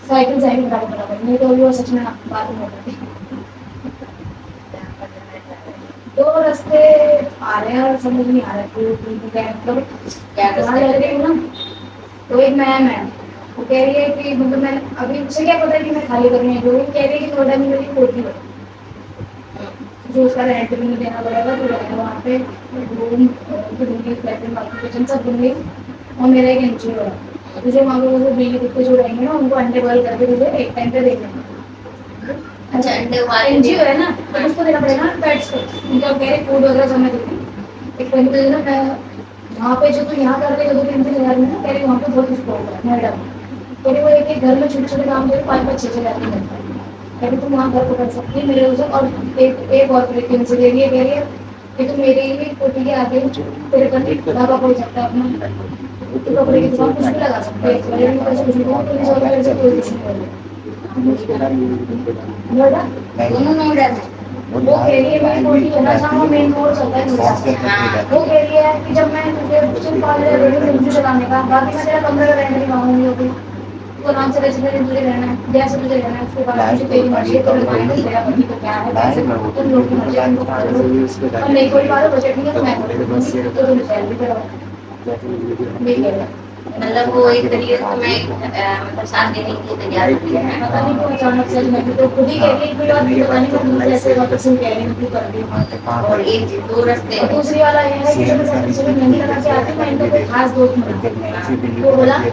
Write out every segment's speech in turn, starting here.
Cycle cycle गाड़ी बराबर नहीं तो वो सच में बात नहीं होती। दो रास्ते आ रहे हैं और समझ नहीं आ रहा कि क्या मतलब क्या वहाँ रास्ते? लग रही हूँ ना। तो एक मैम है, वो कह रही है कि मतलब मैं अभी उसे क्या पता है कि मैं खाली करनी है, जो वो कह रही है कि नोएडा में मेरी कोठी है जो उसका रेंट भी नहीं देना पड़ेगा, तो रहेगा वहाँ पे रूम दूंगी, लेटरिन बाथरूम किचन सब दूंगी और मेरा एक एनजीओ है, तो जो वहाँ पे वो बिजली कुत्ते जो रहेंगे ना उनको अंडे बॉयल करके मुझे एक टाइम पे देंगे। अच्छा, अंडे उबाल के एनजीओ है देंगे। ना, तो उसको देना पड़ेगा ना पेट्स को, उनका कह रहे फूड वगैरह सब मैं दूंगी। एक टाइम पे ना मैं वहाँ पे जो तू यहाँ कर रहे हो 2-3 दिन में ना, कह रही वहाँ पे बहुत स्कोप है नोएडा में, कह रही वो एक एक घर में छोटे छोटे काम दे 5-5 6 6 जाती है, कह रही तुम वहाँ घर पकड़ सकती है मेरे उसे। और एक और फ्रीक्वेंसी दे रही है, कह रही है कि तुम मेरे ही कोठी के आगे तेरे पर ढाबा खोल सकता है अपना, तो कपड़े की दुकान कुछ भी लगा सकते हैं, मेरे भी पैसे कुछ नहीं होगा, पुलिस वाले मेरे से कोई कुछ नहीं बोलेगा। नोएडा दोनों नोएडा में। वो कह रही है मेरी कोठी है ना जहाँ मेन रोड चलता है नोएडा से, वो कह रही है कि जब मैं तुझे सिर्फ 5,000 दे दूँ मुझे चलाने का, बाकी मैं तेरा कमरे का रेंट नहीं मांगूंगी होगी, तो आराम से रेजिडेंट तुझे रहना है जैसे तुझे रहना है, उसके बाद मुझे तेरी मर्जी है, तेरे माइंड में तेरा पति को क्या है कैसे तुम लोग की मर्जी है, तुम लोग कर लो। और नहीं कोई बात बजट नहीं है तो मैं कर दूंगी, तो तुम सैलरी करो नहीं करेगा। मतलब वो एक तरीके से तुम्हें मतलब साथ देने के लिए तैयार होती है। पता नहीं क्यों अचानक से मैं तो खुद ही कह रही है कोई बात नहीं, पता नहीं मैं जैसे वापस से कह रही हूँ क्यों कर रही हूँ। और एक दो रास्ते और दूसरी वाला ये है कि जब मैं सबसे मेहंदी लगा के आती हूँ मैं इनको कोई खास दोस्त बनाती हूँ, वो बोला कि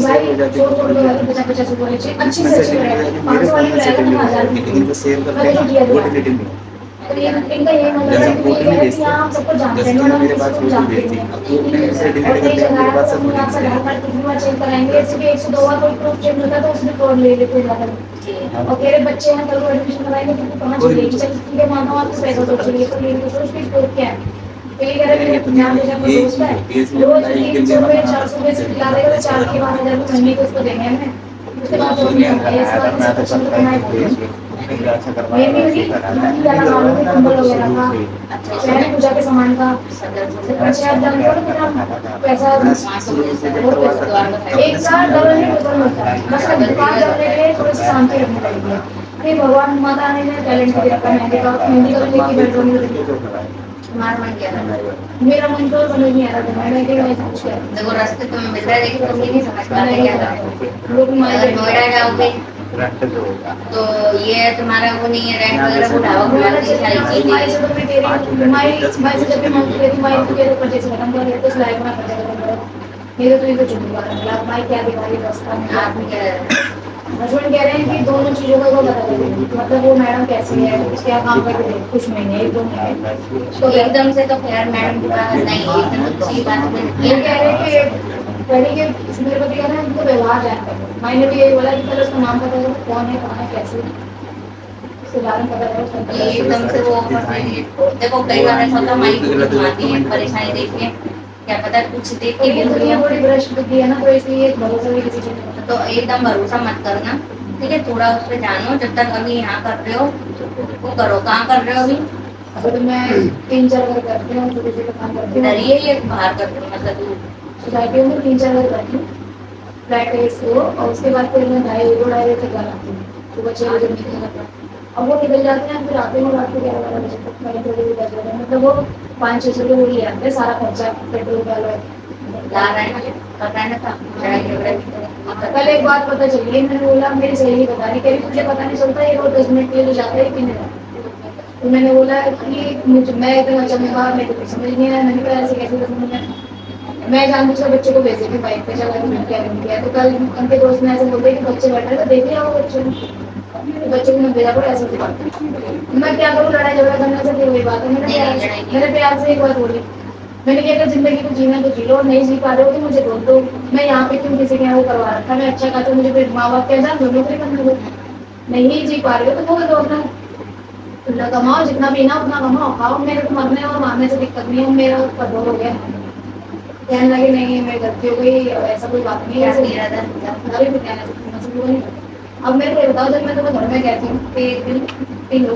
भाई 100 वाली 50-50 वाली चाहिए, अच्छी से अच्छी वैरायटी 500 वाली रहेगा तो 1,000 मैं तो दिया। तो ये इनका यही मतलब है कि ये कह रहे हैं कि यहाँ हम सबको जानते हैं, मैडम किसी को जानते नहीं हैं, और नई जगह है तो अपने यहाँ से आधार कार्ड कितनी बार चेक कराएंगे, ऐसे भी 102 बार कोई प्रूफ चेक होता है तो उसमें फ्रॉड ले लेते हैं ज़्यादा। और कह रहे बच्चे हैं कल को एडमिशन कराएंगे तो कहाँ चलेगी, चल ठीक है मानो आपको पैसा सोचेंगे तो ये सोच के स्कोप क्या है। तो ये कह रहे मेरे यहाँ पे जब दोस्त है रोज 300 रुपये 400 रुपये से खिला देगा तो 4 के 5,000 महीने को उसको देंगे हमें, उसके बाद जो भी होगा ये इसके बाद से पसंद करना है ये भी नहीं ज़्यादा मालूम है कंबल वगैरह का, पहले पूजा के सामान का अच्छा आप जानते हो कितना पैसा एक साथ डबल नहीं डबल होता है, बस अब दुकान चलने के लिए थोड़ी सी शांति रखनी पड़ेगी। अरे भगवान माता ने टैलेंट दे रखा है, मेहंदी का भी लेके बेडरूम में तुम्हारा मन क्या है? मेरा मन तो समझ नहीं आ रहा था, मैं क्या कुछ कर देखो रास्ते तो मिल रहा है लेकिन तुम ये नहीं समझ पाते क्या करो। लोग अगर नोएडा जाओगे तो ये तुम्हारा वो नहीं है रेंट वगैरह, वो ढाबा खुला के सारी माई से चीजें। तो मैं तेरी माई से जब भी मांगती रहती माई तू तेरे ऊपर जैसे खत्म कर रही है तो सिलाई बना कर ये तो तुझे तो चुप कर माई क्या दिखा रही है रास्ता में आप क्या हस्बैंड कह रहे हैं कि दोनों चीज़ों का वो पता चले, मतलब वो मैडम कैसी है क्या काम करके थे कुछ महीने 1-2 महीने तो एकदम से तो खैर मैडम की बात नहीं, एकदम अच्छी बात ये नहीं कह रहे हैं कि पहले के मेरे पति कह रहे हैं उनको व्यवहार जानते हैं, मैंने भी यही बोला कि पहले उसका नाम पता करो कौन है कहाँ है कैसे उसके बारे में पता करो। ये एकदम से वो देखो कई बार ऐसा होता है हमारी बुद्धि घुमाती है परेशानी देखिए, क्या पता कुछ देख के ये दुनिया बड़ी भ्रष्ट बुद्धि है ना, तो इसलिए भरोसा भी किसी चीज़ पे तो एकदम भरोसा मत करना, ठीक है। थोड़ा उस पर जानो, जब तक अभी यहाँ कर रहे हो वो करो। कहाँ कर रहे हो अभी? अभी तो मैं 3-4 घर करती हूँ, छोटे छोटे काम करती हूँ, डरिए ये बाहर करते हो मतलब सोसाइटी में 3-4 घर करती हूँ फ्लैट है इसको, और उसके बाद फिर मैं 2:30 तक घर आती हूँ, सुबह 6 बजे निकलना था। अब वो निकल जाते हैं फिर आते हैं रात को 11-12 बजे तक, मैंने थोड़ी देर 10 बजे मतलब वो 500-600 रुपये वो ले आते हैं सारा खर्चा पेट्रोल का ला रहे हैं पता है ना था कल एक बात पता चली है, मैंने बोला मेरी सहेली बता रही, कह रही तुझे पता नहीं चलता ये रोज 10 मिनट के लिए जो जाता है कि नहीं, तो मैंने बोला कि मुझे मैं एकदम अचंभा मेरे को कुछ समझ नहीं आया, मैंने कहा ऐसे कैसे 10 मिनट मैं जानती हूँ बच्चों को भेजे थे बाइक पे चला क्या बन गया, तो कल उनके दोस्त ने ऐसे बोलते कि बच्चे बैठ रहे तो देख लिया वो बच्चों ने, बच्चों को मैं भेजा पड़ा ऐसे मैं क्या करूँ, लड़ाई झगड़ा करने से फिर वही बात है। मैंने प्यार से एक बार बोली, मैंने कहा अगर जिंदगी को जीना तो जी लो और नहीं जी पा रहे हो तो मुझे बोल दो, मैं यहाँ पे क्यों किसी के यहाँ वो करवा रखा, मैं अच्छा खासा मुझे फिर माँ बाप क्या जान नौकरी करने दो, नहीं जी पा रहे हो तो बोल दो अपना खुला कमाओ, जितना पीना उतना कमाओ खाओ, मेरे को मरने और मारने से दिक्कत नहीं है, मेरा कदर हो गया। कहने लगे नहीं मैं गलती हो गई, ऐसा कोई बात नहीं है, अरे भी कहना नहीं। अब मेरे को बताओ जब मैं तुम्हें घर में कहती हूँ कि एक दिन पी लो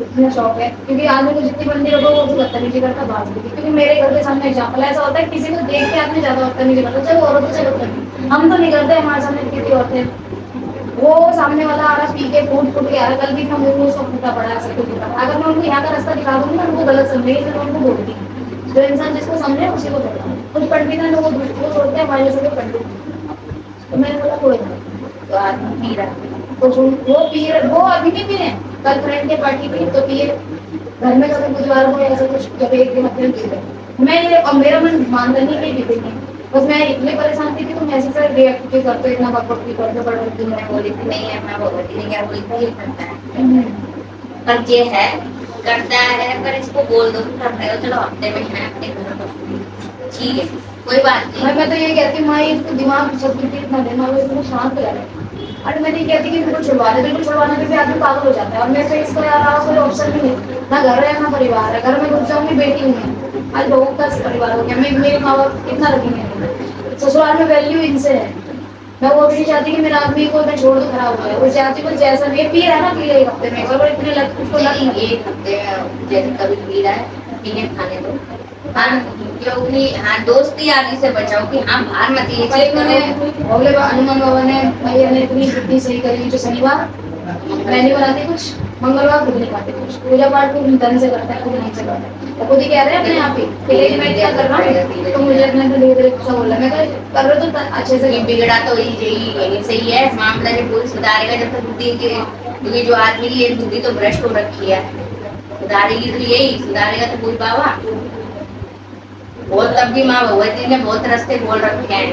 इतना शौक है, क्योंकि आदमी को जितनी बंदी रखो वो तो बदतमीजी करता बात भी, क्योंकि मेरे घर के सामने एग्जाम्पल ऐसा होता है किसी को देख के आदमी ज्यादा बदतमीजी करता है, चाहे औरतों से बदतमीजी हम तो नहीं करते, हमारे सामने कितनी औरतें वो सामने वाला आ रहा पी के फूट फूट के आ रहा, कल भी मैं मुंह उसको फूटा पड़ा है, सब कुछ फूटा पड़ा। अगर मैं उनको यहाँ का रास्ता दिखा दूंगी ना, उनको गलत समझेगी, तो मैं उनको बोलती हूँ जो इंसान जिसको समझे उसी को बोलता हूँ। कुछ पंडित है लोग वो सोचते हैं हमारे से पंडित, तो मैंने बोला कोई नहीं। तो आदमी पी रहा है, तो वो पी रहे, वो अभी भी पी रहे हैं, कल फ्रेंड के पार्टी थी तो पिए, घर में कभी बुधवार को ऐसा कुछ कभी एक दिन अपने पी रहे। मैं ये और मेरा मन मानता नहीं कि पीते नहीं, बस मैं इतनी परेशान थी कि तुम ऐसे से रिएक्ट क्यों करते हो, इतना बकबक क्यों करते हो, बड़बड़ क्यों मैं बोली थी नहीं है, मैं भगवती ने क्या बोली थी, ये करता है करते पर ये है करता है, पर इसको बोल दो कि कर रहे हो, चलो हफ्ते में है अपने घर में, ठीक है कोई बात नहीं। मैं तो ये कहती हूँ माँ इसको दिमाग सब कुछ इतना देना, वो इतना शांत रहे। और मैं नहीं कहती कि बिल्कुल छुड़वा दे, बिल्कुल छुड़वाने पे भी आदमी पागल हो जाता है, और मेरे से इसको यार कोई ऑप्शन भी नहीं, ना घर है ना परिवार है, घर में घुस जाऊंगी बेटी हूँ मैं, आज लोगों का परिवार हो गया, मैं मेरे माँ बाप इतना रखेंगे, ससुराल में वैल्यू इनसे है। मैं वो भी नहीं चाहती कि मेरा आदमी को मैं छोड़ दो खराब हो जाए, वो चाहती हूँ जैसा भी पी रहा है ना पी ले एक हफ्ते में, और इतने लग उसको लग नहीं, एक हफ्ते में जैसे कभी पी रहा है पीने खाने दो, हाँ क्योंकि हाँ दोस्ती आदि से बचाओ कि हाँ बाहर मत ये चीज करो। भोले हनुमान बाबा ने भैया ने इतनी बुद्धि सही करी, जो शनिवार मैं नहीं बनाती कुछ, मंगलवार खुद नहीं खाते कुछ, पूजा पाठ को धन से करता है, खुद नहीं से करता है, वो खुद ही कह रहे हैं अपने आप ही कि लेकिन मैं क्या कर रहा हूँ, तो मुझे अपने धीरे धीरे गुस्सा बोला, मैं कर रहे तो अच्छे से ये बिगड़ा तो यही सही है मामला, जब कोई सुधारेगा जब तक बुद्धि के, क्योंकि जो आदमी की बुद्धि तो भ्रष्ट हो रखी है, सुधारेगी तो यही, सुधारेगा तो कोई बाबा बहुत, तब भी माँ भगवती ने बहुत रास्ते बोल रखे हैं,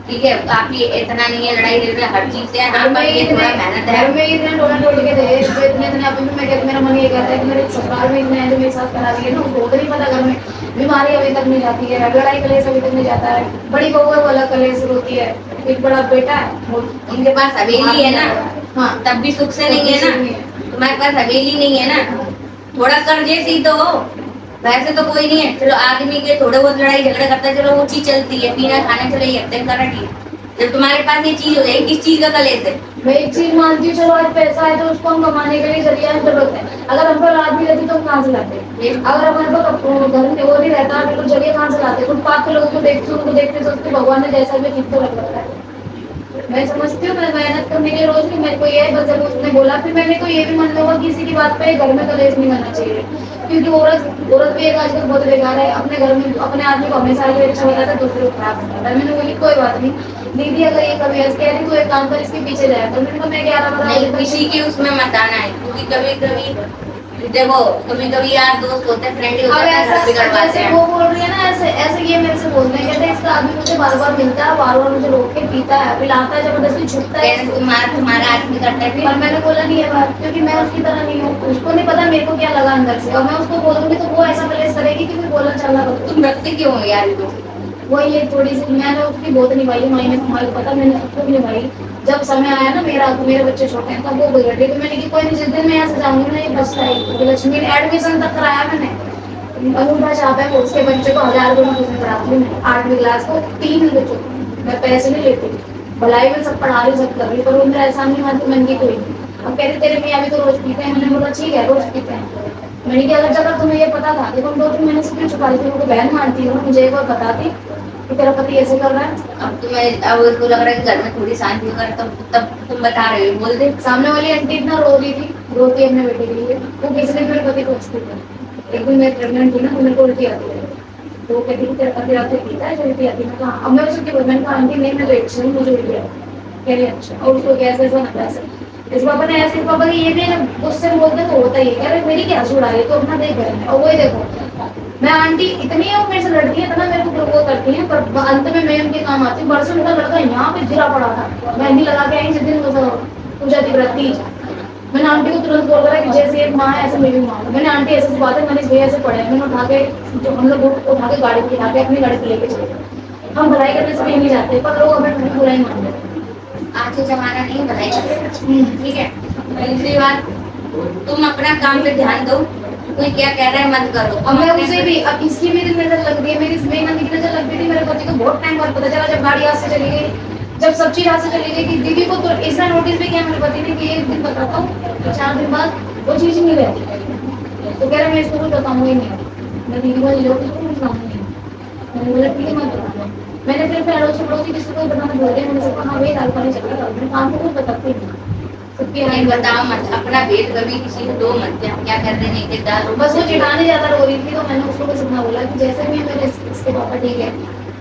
ठीक है काफी इतना नहीं है लड़ाई झगड़ा हर चीज से, हाँ पर ये थोड़ा मेहनत है। घर में इतने टोना टोट के थे, जो इतने अभी भी मैं कहती, मेरा मन ये कहता है कि मेरे ससुराल में इतने हैं जो मेरे साथ करा दिए ना, उसको तो नहीं पता घर में बीमारी अभी तक नहीं जाती है, लड़ाई कलेश अभी तक नहीं जाता है, बड़ी बहू है वो अलग कलेश होती है, एक बड़ा बेटा है उनके पास हवेली है ना, हाँ तब भी सुख से नहीं है ना, तुम्हारे पास हवेली नहीं है ना, थोड़ा कर्जे सी तो हो, वैसे तो कोई नहीं है, चलो आदमी के थोड़े बहुत लड़ाई झगड़ा करता है, चलो वो चीज चलती है, पीना खाना चलो ये हफ्ते करना ठीक है, जब तुम्हारे पास ये चीज हो जाएगी किस चीज का कलेश है। मैं एक चीज मानती हूँ, चलो आज पैसा है तो उसको हम कमाने के लिए जरिया जरूरत है, अगर हम पर रात भी रहती तो हम कहाँ से लाते, अगर हमारे पास घर में वो नहीं रहता बिल्कुल जरिए कहाँ से लाते, फुटपाथ पे लोगों को देखती हूँ, उनको देखते सोचते भगवान ने जैसा भी कितना रख रखा है, मैं समझती हूँ मैं मेहनत करने के लिए रोज नहीं, मेरे को ये है बस जब उसने बोला फिर मैंने को ये भी मन होगा किसी की बात पे घर में कलेश नहीं करना चाहिए, क्योंकि औरत भी एक आजकल बहुत बेकार है, अपने घर में अपने आदमी को हमेशा कोई अच्छा बताता है दूसरे को खराब बताता है। मैंने बोली कोई बात नहीं दीदी, अगर ये कभी ऐसे कह रही तो एक काम कर इसके पीछे जाए, तो मैंने कहा मैं 11 नहीं बता किसी के उसमें मत आना है, क्योंकि कभी कभी देखो कभी कभी यार दोस्त होते हैं, फ्रेंड अब होता है, ऐसा घर बिगड़वाते जैसे हैं। वो बोल रही है ना, ऐसे ऐसे ये मेरे से बोलते हैं, कहते हैं इसका आदमी मुझे बार बार मिलता है, बार बार मुझे रोक के पीता है, पिलाता है, जबरदस्ती छुपता है, तुम्हारा आदमी करता है पर मैंने बोला नहीं है बात, क्योंकि मैं उसकी तरह नहीं हूँ, उसको नहीं पता मेरे को क्या लगा अंदर से, और मैं उसको बोल दूंगी तो वो ऐसा कलेश करेगी कि फिर बोलना चलना पड़ता। तुम रखते क्यों हो यार तो वही एक थोड़ी सी मैंने उसकी बहुत निभाई, मायने तुम्हारे पता मैंने सबको भी निभाई, जब समय आया ना मेरे बच्चे छोटे हैं तब वो बिगड़ गई, तो मैंने कि कोई नहीं जिस दिन मैं यहाँ से जाऊंगी ना ये बचता है, लक्ष्मी ने एडमिशन तक कराया मैंने, अनूठा छाप है, उसके बच्चे को 1000 रुपये में ट्यूशन कराती हूँ मैं 8वीं क्लास को, 3 बच्चों को, मैं पैसे नहीं लेती, भलाई में सब पढ़ा रही सब कर रही, पर वो मेरा ऐसा नहीं मानती मन की कोई नहीं। अब कहते तेरे मियाँ भी तो रोज पीते हैं, मैंने बोला ठीक है रोज पीते हैं, मैंने कहा अगर जब तुम्हें ये पता था कि तुम 2-3 महीने से क्यों छुपा रही थी, उनको बहन मानती हो, मुझे एक बार बताती कि तेरा पति ऐसे कर रहा है। अब तुम्हें अब उसको लग रहा है कि घर में थोड़ी शांति कर, तब तुम बता रहे हो, बोल दे। सामने वाली आंटी इतना रो रही थी, रोती अपने बेटे के लिए, वो किसी दिन मेरे पति को हंसती थी, एक दिन मैं प्रेगनेंट थी ना तो मेरे को उल्टी आती है, तो वो कहती थी तेरा पति रात में पीता है जो उल्टी आती है, मैं कहा अब मैं उसकी मैंने कहा आंटी नहीं मैं तो एक हूँ मुझे उल्टी आती है, कह रही अच्छा, और उसको गैस वैसा ना ऐसे इस पापा ने ऐसे, इस पापा की ये भी गुस्से में बोलते तो होता ही है, कह रहे मेरी क्या सुड़ आ रही है तो अपना देख रहे हैं, और वही देखो मैं आंटी इतनी है मेरे से लड़ती है इतना मेरे को वो करती है, पर अंत में मैं उनके काम आती हूँ। परसों उनका लड़का यहाँ पे गिरा पड़ा था, मेहंदी लगा के आई जिस दिन पूजा थी व्रती, मैंने आंटी को तुरंत बोल रहा कि जैसे एक माँ है ऐसे मेरी माँ है, मैंने आंटी ऐसे बात है, मैंने ऐसे पढ़े, मैंने उठा के जो हम लोग उठा के गाड़ी पे उठा के अपनी गाड़ी पे लेके चले, हम भलाई करने से कहीं नहीं जाते, पर लोग हमें बुराई मानते हैं, आज का जमाना नहीं भलाई करेगा, ठीक है। दूसरी बात तुम अपना काम पे ध्यान दो, कोई क्या कह रहा है मत करो। अब मैं उसे भी अब इसकी भी नजर लग गई है, मेरी मेघना की नजर लग गई थी, मेरे पति को बहुत टाइम बाद पता चला जब गाड़ी हाथ से चली गई, जब सब चीज हाथ से चली गई कि दीदी को तो इसका नोटिस भी किया मेरे पति ने कि एक दिन बताता हूँ 4 दिन बाद वो चीज नहीं रहती, तो कह रहा मैं इसको कुछ बताऊंगा ही नहीं, मैं दीदी को जो कुछ बताऊंगी नहीं, मैंने बोला ठीक है मत बताना, میں نے پھر اڑوسی پڑوسی کسی کو بتانا بھول گیا. میں نے کہا ہاں بھائی دال پانی چل رہا ہے, میں کام کو کچھ بتاتی نہیں. سب کے نہیں بتاؤ مت, اپنا بھید کبھی کسی کو دو مت کہ ہم کیا کر رہے ہیں, ایک دال بس وہ چڑھانے زیادہ رو رہی تھی, تو میں نے اس کو بس اتنا بولا کہ جیسے بھی میرے اس کے پاپا ٹھیک ہے,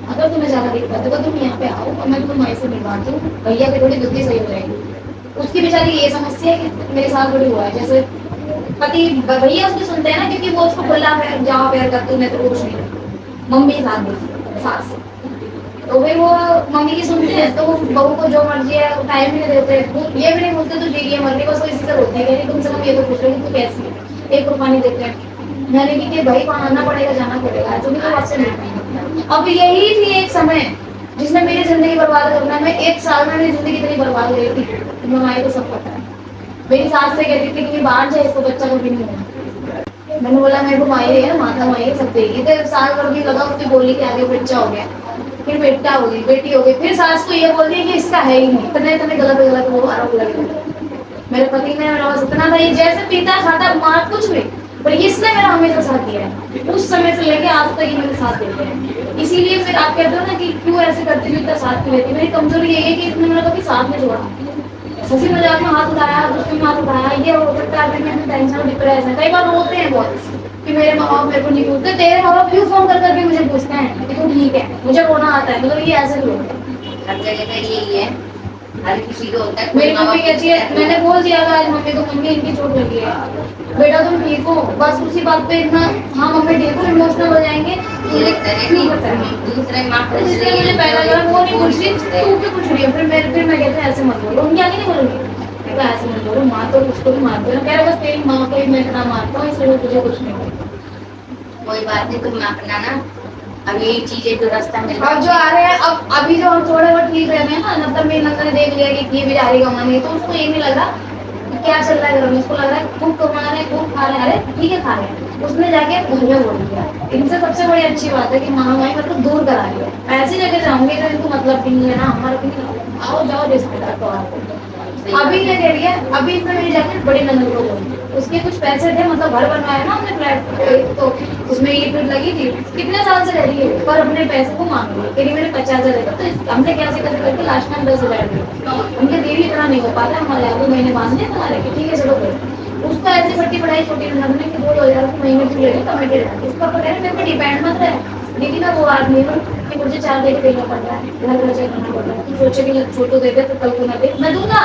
اگر تمہیں زیادہ دقت ہے تو تم یہاں پہ آؤ اور میں تمہیں مائی سے ملواتی ہوں, بھیا کی تھوڑی بدھی صحیح ہو جائے گی. اس کی بیچاری یہ سمسیا ہے کہ میرے ساتھ بڑی ہوا ہے, جیسے پتی بھیا اس کو سنتے ہیں نا, کیونکہ وہ اس کو بلا ہے جہاں پیر کرتی ہوں میں تو کچھ نہیں, ممی ساتھ دیتی ساس, تو پھر وہ ممی کی سنتے ہیں تو وہ بہو کو جو مرضی ہے ٹائم بھی نہیں دیتے, یہ بھی نہیں پوچھتے تو ٹھیک ہے مرضی, بس وہ اسی سے ہوتی ہے کہ تم سے کم یہ تو پوچھ رہے کہ تو کیسی ہے, ایک روپیہ نہیں دیتے ہیں. میں نے کہ بھائی وہاں آنا پڑے گا, جانا پڑے گا, جو بھی تو آپ سے نہیں پائیں. اب یہی تھی ایک سمے جس نے میری زندگی برباد کرنا ہے. میں ایک سال میں میری زندگی اتنی برباد گئی تھی, مائی کو سب پتا ہے. میری ساس سے کہتی تھی کہ باہر جائے, اس کو بچہ کبھی نہیں ہونا. میں نے بولا میرے کو مائی ہے, ماتا مائی ہے, سب دے گی. تو سال بھر بھی لگا, اس کی بولی کے آگے بچہ ہو گیا, پھر بیٹا ہو گئی, بیٹی ہو گئی, پھر ساس کو یہ بول دیا کہ اس کا ہے ہی نہیں. اتنے غلط وہ آروپ لگے. میرے پتی نے میرا بس اتنا تھا, جیسے پیتا کھاتا مار کچھ بھی, پر اس نے میرا ہمیشہ ساتھ دیا ہے. اس سمے سے لے کے آج تک یہ میرے ساتھ دیتے ہیں. اسی لیے پھر آپ کہتے ہو نا کہ کیوں ایسے کرتی ہوں, اتنا ساتھ کیوں لیتی. میری کمزوری یہی ہے کہ اس نے میرا کبھی ساتھ نہیں چھوڑا. ہنسی مذاق میں ہاتھ اٹھایا, دوسرے میں ہاتھ اٹھایا, یہ ہو سکتا ہے میں ٹینشن ڈپریشن, کئی بار روتے ہیں بہت کہ میرے ماں باپ میرے کو نہیں پوچھتے. تیرے ماں باپ کیوں فون کر کے مجھے پوچھتے ہیں کہ تو ٹھیک ہے, مجھے رونا آتا ہے, مطلب یہ ایسے لوگ ہیں. ہر جگہ کا یہی ہے, ہر کسی کو ہوتا ہے. میری ممی کہتی ہے, میں نے بول دیا تھا آج ممی کو, ممی ان کی چوٹ لگی ہے, بیٹا تم ٹھیک ہو, بس اسی بات پہ اتنا ہاں ممی ٹھیک ہو ایموشنل ہو جائیں گے. یہ لگتا ہے کیوں کہ بتائیں, دوسرے ماں تو پوچھ اس لیے رہی مجھے ہے پہلا تو بار وہ نہیں وہ پوچھ رہی رہے تو کیوں پوچھ رہی ہے. پھر میں کہتے ہیں ایسے مت بولو, ان کی آگے نہیں بولوں گی, میں ایسے مت بولو, ماں تو اس کو بھی مارتے ہیں. کہہ رہے بس تیری ماں کو میں اتنا مارتا ہوں, اس لیے تجھے کچھ نہیں ہوتا. کوئی بات نہیں, تم اپنا نا اب یہی چیزیں جو راستہ مل اب جو آ رہے ہیں, اب ابھی جو ہم تھوڑے بہت ٹھیک رہے ہیں نا, مطلب میری نند نے دیکھ لیا کہ یہ بیچاری کمانی ہے, تو اس کو یہ نہیں لگ رہا کہ کیا چل رہا ہے گھر میں. اس کو لگ رہا ہے خوب کما رہے ہیں, خوب کھا رہے ہیں. ارے ٹھیک ہے کھا رہے ہیں, اس نے جا کے گھر میں بول دیا. ان سے سب سے بڑی اچھی بات ہے کہ مہنگائی مطلب دور کرا رہی ہے. ایسی جگہ جاؤں گی تو ان کو مطلب بھی نہیں ہے نا, ہمارا بھی نہیں, آؤ جاؤ رشتے دار تو آپ کو. ابھی کیا کہہ رہی ہے, ابھی اس نے میری جا کے بڑی نند کو بولی, اس کے کچھ پیسے تھے, مطلب گھر بنوایا نا ہم نے فلیٹ, تو اس میں یہ پھر لگی تھی, کتنے سال سے رہ رہی ہے, پر اپنے پیسے کو مانگ رہی ہے کہ میرے 50,000 دیتا. تو ہم نے کیسے کیسے کر کے لاسٹ ٹائم 10,000 دیے. ہم نے دیوی اتنا نہیں ہو پاتا, ہمارے 2 مہینے باندھ دیں تمہارے کہ ٹھیک ہے چلو گئے. اس کو ایسی بٹی پڑھائی چھوٹی نند نے کہ 2,000 مہینے کی لے کمیٹی رہتی. اس کا کہہ رہے میرے کو ڈیپینڈ مت رہے دیدی, میں وہ آدمی ہوں کہ مجھے 4 دے کے دینا پڑ رہا ہے, گھر خرچہ کرنا پڑ رہا ہے. تو سوچے کہ چھوٹو دے دے تو کل کو نہ دے, میں دوں گا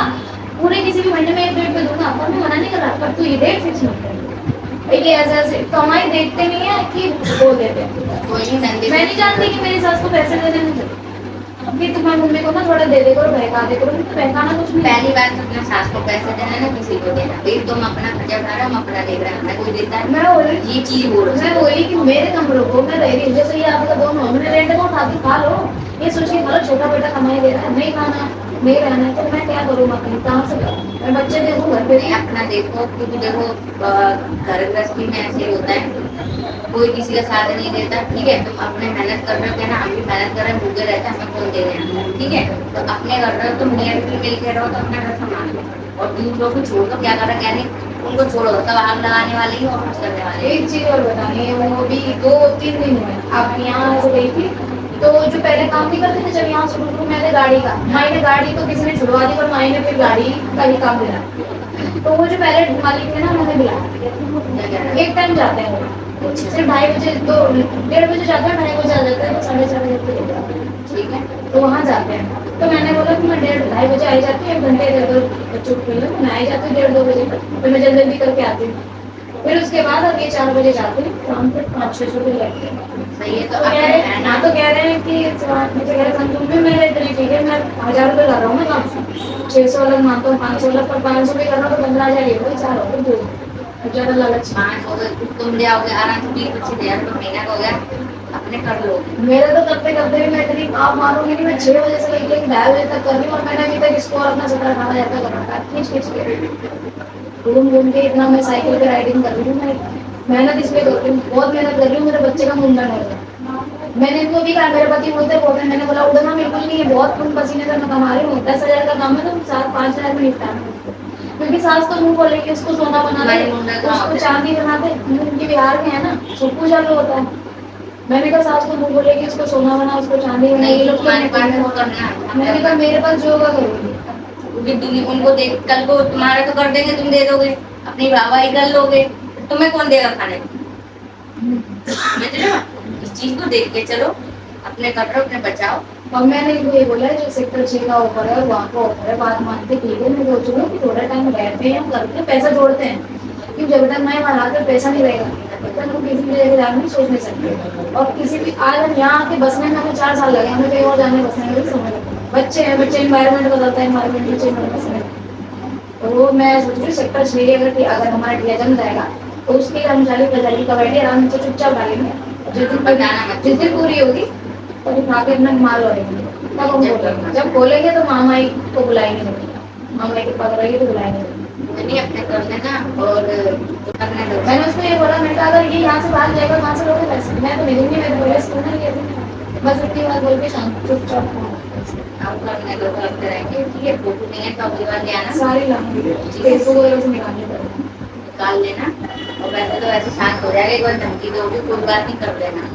پورے کسی بھی مہینے میں ایک ڈیٹ پہ دوں گا, پر میں منع نہیں کر رہا, پر تو یہ ڈیٹ فکس مت کر. یہ ایسے ایسے کمائی دیکھتے نہیں ہے کہ وہ دیتے ہیں. کوئی نہیں نندے, میں نہیں جانتی کہ میری ساس کو پیسے دے دینے تھے, ابھی تمہاری ممی کو نا تھوڑا دے دے کرو, بہکا دے کرو. بہکانا کچھ نہیں. پہلی بات تو اپنے ساس کو پیسے دینا نا کسی کو دینا, بھائی تم اپنا خرچہ اٹھا رہے ہو, ہم اپنا دیکھ رہے ہیں, ہمیں کوئی دیتا میں ہے بولی, یہ چیز بول رہی میں بولی کہ میرے کمروں کو میں رہ رہی ہوں, جیسے یہ آپ کا دونوں میں نے رینٹ کو اٹھا کے کھا لو. یہ سوچ کے کھا لو چھوٹا بیٹا کمائی دے رہا ہے, نہیں کھانا نہیں رہنا ہے, تو میں کیا کروں, اپنی کہاں سے کروں, میں بچے دیکھوں گھر پہ. نہیں اپنا دیکھو, کیونکہ دیکھو گھر گرہستی میں ایسے ہی ہوتا ہے, کوئی کسی کا ساتھ نہیں دیتا. ٹھیک ہے, تم اپنے محنت کر رہے ہو, کہنا ہم بھی محنت کر رہے ہیں, بھوکے رہتے ہیں, ہمیں کون دینے آتا ہے. ٹھیک ہے, تو اپنے گھر رہو, تم میاں بیوی مل کے رہو, تو اپنا گھر سنبھال لو, اور دوسروں کو چھوڑ دو. کیا کر رہا کیا نہیں ان کو چھوڑو, تب آگ لگانے والے ہی اور کچھ کرنے والے. ایک چیز اور بتانی ہے, وہ بھی 2-3 دن ہوئے آپ یہاں سے گئی تھی, تو جو پہلے کام نہیں کرتے تھے جب یہاں شروع میں نے گاڑی کا, مائی نے گاڑی تو کسی نے چھڑوا دی, پر مائی نے پھر گاڑی کا ہی کام دیا. تو وہ جو پہلے مالک تھے نا, انہوں نے بلایا, ایک ٹائم جاتے ہیں وہ, صرف 2:30 بجے, تو 1:30 بجے جاتے ہیں, 2:30 بجے آ جاتے ہیں, تو 4:30 بجے. ٹھیک ہے, تو وہاں جاتے ہیں. تو میں نے بولا کہ میں 2:30 بجے آئی جاتی ہوں, 1 گھنٹے ادھر بچوں کو کھیلنے میں آئی جاتی ہوں 1:30-2 بجے تک, پھر میں جلدی جلدی کر کے آتی ہوں. پھر اس کے بعد اب یہ 4 بجے جاتے ہیں, شام تک 500-600 روپے لگتے ہیں. صحیح ہے, تو تو کہہ اپنے رہے ہے نا, ہاں, تو کہہ رہے ہیں کہ مجھے کہہ رہے تم بھی میرے اتنی ٹھیک ہے, میں 1,000 روپے کر رہا ہوں, میں کام سے 600 الگ مانتا ہوں, 500 الگ, پر 500 بھی کر رہا ہوں تو 15,000 یہ ہوگا, 4 ہوگا, 2 زیادہ لالچ. 5 ہو گئے, تم لے آؤ گے آرام سے 20-25,000 روپے مہینہ کا ہو گیا, اپنے کر لو. میرے تو کرتے کرتے بھی میں اتنی آپ مانوں گی نہیں, میں 6 بجے سے لے کے 2:30 بجے تک کر رہی ہوں, اور میں نے ابھی تک اس کو اور اپنا 17-18,000 کا کر رکھا ہے, کھینچ کھینچ کے گھوم گھوم کے. اتنا میں سائیکل پہ رائڈنگ کر رہی ہوں, میں محنت اس لیے کر رہی ہوں, بہت محنت کر رہی ہوں, میرے بچے کا منڈن ہو رہا ہے. میں نے ان کو بھی کہا, میرے پتی بولتے ہیں, میں نے بولا اڑنا بالکل نہیں ہے, بہت خون پسینے سے میں کما رہی ہوں, 10,000 کا کام ہے تو 7-5,000 میں نپٹانا ہے اس کو. کیونکہ ساس تو منہ بولے گی, اس کو سونا بنا دے, بڑے منڈا اس کہاں کو ہوتا ہے, چاندی بنا دے. ان کی بہار میں ہے نا چھپو چالو ہوتا ہے, मैंने कहा सास को मुंह बोले कि उसको सोना बना, उसको चांदी बना, नहीं ये तो लोग तुम्हारे तो पास वो करना है। मैंने कहा मेरे पास जो होगा करूँगी। क्योंकि तुम उनको देख, कल को तुम्हारा तो कर देंगे, तुम दे दोगे, अपनी वाहवाही कर लोगे, तुम्हें कौन देगा खाने को? समझ रहे हो? इस चीज को देख के चलो, अपने कर रहे हो, अपने बचाओ। और मैंने इनको ये बोला है जो सेक्टर 6 का ऑफर है वहाँ का ऑफर है, बात मानते ठीक है, मैं सोच रही हूँ कि थोड़ा टाइम रहते हैं, करते हैं, पैसा जोड़ते हैं, क्योंकि जब तक मैं वहाँ आकर पैसा नहीं रहेगा तब तक हम किसी भी जगह जाने की सोच नहीं सकते। और किसी भी आज हम यहाँ आके बसने में हमें 4 साल लगे, हमें कहीं और जाने बसने में भी समय लगता है। बच्चे हैं, बच्चे इन्वायरमेंट बदलता है, इन्वायरमेंट में चेंज होने में समय लगता है। तो वो मैं सोच रही हूँ सेक्टर 6 अगर हमारा दिया जम जाएगा तो उसके कर्मचारी प्रजारी का बैठे आराम से चुपचाप डालेंगे, जिस दिन पूरी होगी तो उठा के अपना माल होएंगे, तब हम बोलेंगे, जब बोलेंगे तो मामा ही को बुलाएंगे, मामा की पकड़ रहेगी तो बुलाएंगे। नहीं, अपने कर लेना और करने दो। मैंने उसको ये बोला, मैंने कहा अगर ये यहाँ से बाहर जाएगा कहाँ से लोगे पैसे, मैं तो नहीं दूंगी, मैं तो बस करना नहीं है, बस इतनी बात बोल के शांत चुपचाप आप करने दो, करते रहेंगे, ठीक है। फोटो नहीं है तो अगली बार ले आना, सारी लाऊंगी, फेसबुक वगैरह से निकालनी पड़ेगी, निकाल लेना। और वैसे तो वैसे शांत हो जाएगा, एक बार धमकी दोगे कोई बात नहीं, कर लेना।